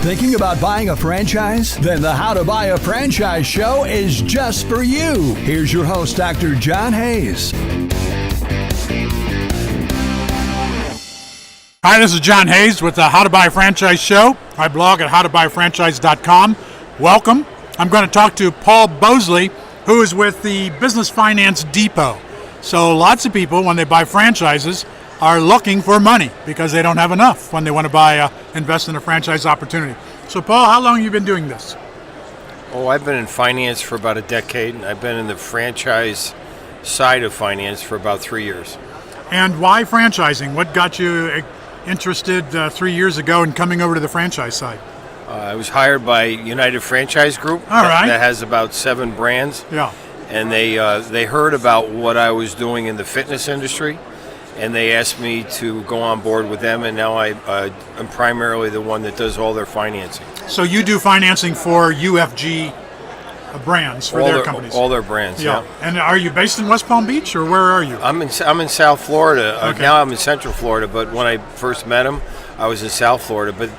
Thinking about buying a franchise? Then the How to Buy a Franchise show is just for you. Here's your host, Dr. John Hayes. Hi, this is John Hayes with the How to Buy a Franchise show. I blog at howtobuyafranchise.com. Welcome. I'm going to talk to Paul Bosley, who is with the Business Finance Depot. So lots of people, when they buy franchises, are looking for money because they don't have enough when they want to invest in a franchise opportunity. So Paul, how long have you been doing this? Oh, I've been in finance for about a decade, and I've been in the franchise side of finance for about 3 years. And why franchising? What got you interested 3 years ago in coming over to the franchise side? I was hired by United Franchise Group. All right. That has about 7 brands. Yeah. And they heard about what I was doing in the fitness industry, and they asked me to go on board with them, and now I'm primarily the one that does all their financing. So you do financing for UFG brands, for their companies? All their brands, yeah. And are you based in West Palm Beach, or where are you? I'm in South Florida. Okay. Now I'm in Central Florida, but when I first met him, I was in South Florida. But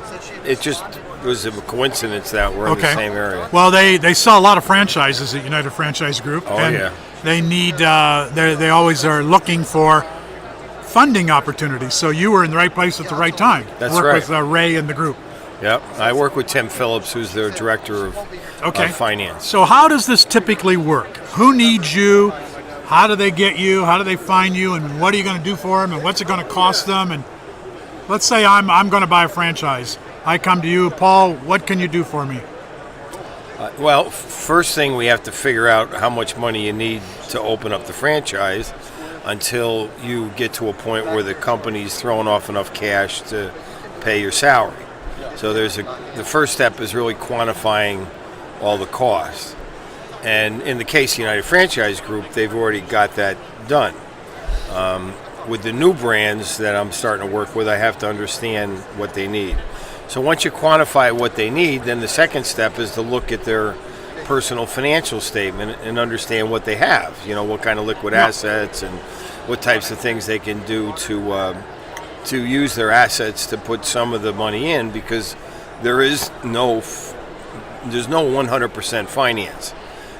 it just was a coincidence that we're in the same area. Well, they sell a lot of franchises at United Franchise Group. Oh, and yeah. They need, they always are looking for funding opportunities. So you were in the right place at the right time. That's Work right. with Ray and the group. Yep. I work with Tim Phillips, who's their director of finance. So how does this typically work? Who needs you? How do they get you? How do they find you? And what are you going to do for them? And what's it going to cost them? And let's say I'm going to buy a franchise. I come to you, Paul, what can you do for me? Well, first thing we have to figure out how much money you need to open up the franchise until you get to a point where the company's throwing off enough cash to pay your salary. So the first step is really quantifying all the costs. And in the case of United Franchise Group, they've already got that done. With the new brands that I'm starting to work with, I have to understand what they need. So once you quantify what they need, then the second step is to look at their personal financial statement and understand what they have. You know, what kind of liquid assets and what types of things they can do to use their assets to put some of the money in, because there's no 100% finance.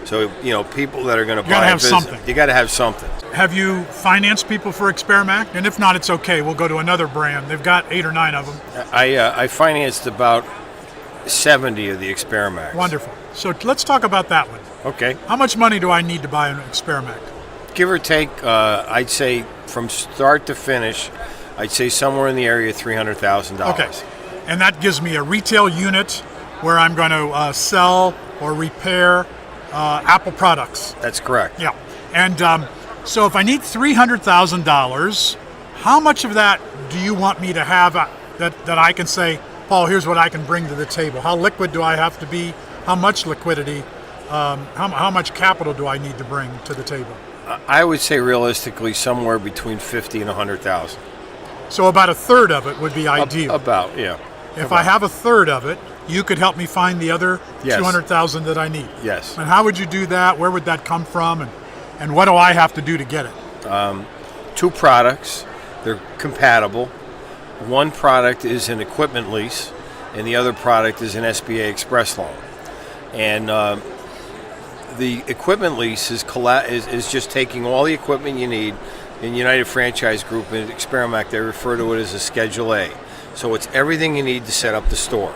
So, you know, people that are going to buy a business, you got to have something. Have you financed people for Expermac? And if not, it's okay. We'll go to another brand. They've got 8 or 9 of them. I financed about 70 of the Expermacs. Wonderful. So let's talk about that one. Okay. How much money do I need to buy an Expermac? Give or take, I'd say from start to finish, I'd say somewhere in the area of $300,000. Okay. And that gives me a retail unit where I'm going to sell or repair Apple products. That's correct. Yeah. And so if I need $300,000, how much of that do you want me to have that I can say, Paul, here's what I can bring to the table? How liquid do I have to be? How much liquidity? How much capital do I need to bring to the table? I would say realistically somewhere between $50,000 and $100,000. So about a third of it would be ideal. About, yeah. If I have a third of it, you could help me find the other $200,000 that I need. Yes. And how would you do that? Where would that come from? And what do I have to do to get it? 2 products. They're compatible. One product is an equipment lease, and the other product is an SBA Express loan. And the equipment lease is just taking all the equipment you need. In United Franchise Group and Expermac, they refer to it as a Schedule A. So it's everything you need to set up the store.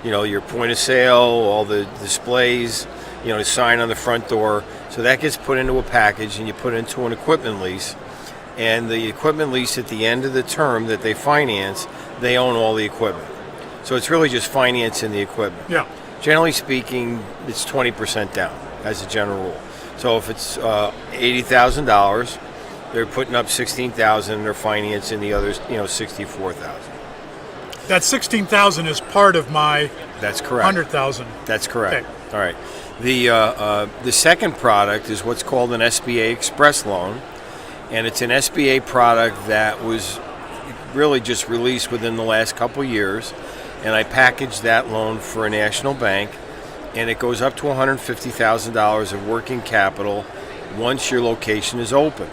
You know, your point of sale, all the displays, you know, the sign on the front door. So that gets put into a package and you put it into an equipment lease. And the equipment lease at the end of the term that they finance, they own all the equipment. So it's really just financing the equipment. Yeah. Generally speaking, it's 20% down as a general rule. So if it's $80,000, they're putting up $16,000 and they're financing the others, you know, $64,000. That $16,000 is part of my That's correct. $100,000. That's correct. Okay. All right. The second product is what's called an SBA Express loan, and it's an SBA product that was really just released within the last couple years, and I packaged that loan for a national bank, and it goes up to $150,000 of working capital once your location is open.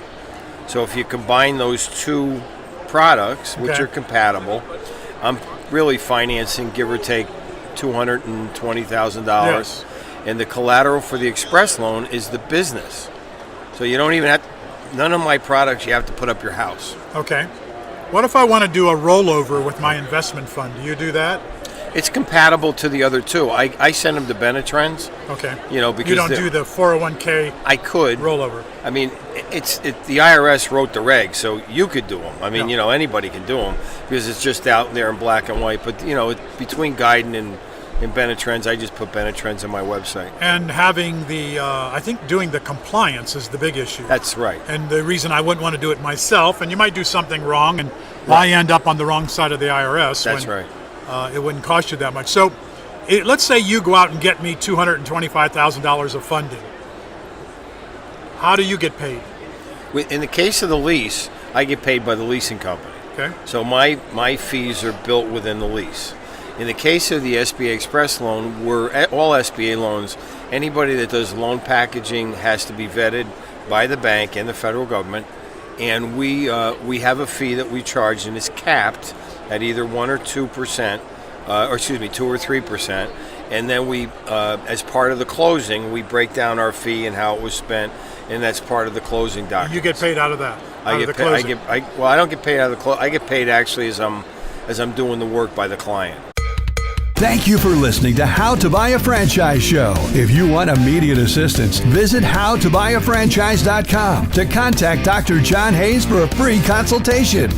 So if you combine those 2 products, which are compatible, I'm really financing, give or take, $220,000. Yes. And the collateral for the express loan is the business. So you don't even have, none of my products, you have to put up your house. Okay. What if I want to do a rollover with my investment fund? Do you do that? It's compatible to the other two. I send them to Benetrends. Okay. Because you don't do the 401k I could. rollover. I mean, the IRS wrote the regs, so you could do them. I mean, Yeah. anybody can do them because it's just out there in black and white. But, between Guidon and Benetrends, I just put Benetrends on my website. And having I think doing the compliance is the big issue. That's right. And the reason I wouldn't want to do it myself, and you might do something wrong, and I end up on the wrong side of the IRS. That's right. It wouldn't cost you that much. So let's say you go out and get me $225,000 of funding. How do you get paid? In the case of the lease, I get paid by the leasing company. Okay. So my fees are built within the lease. In the case of the SBA Express loan, all SBA loans, anybody that does loan packaging has to be vetted by the bank and the federal government, and we have a fee that we charge, and it's capped at either 1 or 2%, 2 or 3%, and then we, as part of the closing, we break down our fee and how it was spent, and that's part of the closing document. You get paid out of that. I don't get paid out of the close. I get paid actually as I'm doing the work by the client. Thank you for listening to How to Buy a Franchise Show. If you want immediate assistance, visit howtobuyafranchise.com to contact Dr. John Hayes for a free consultation.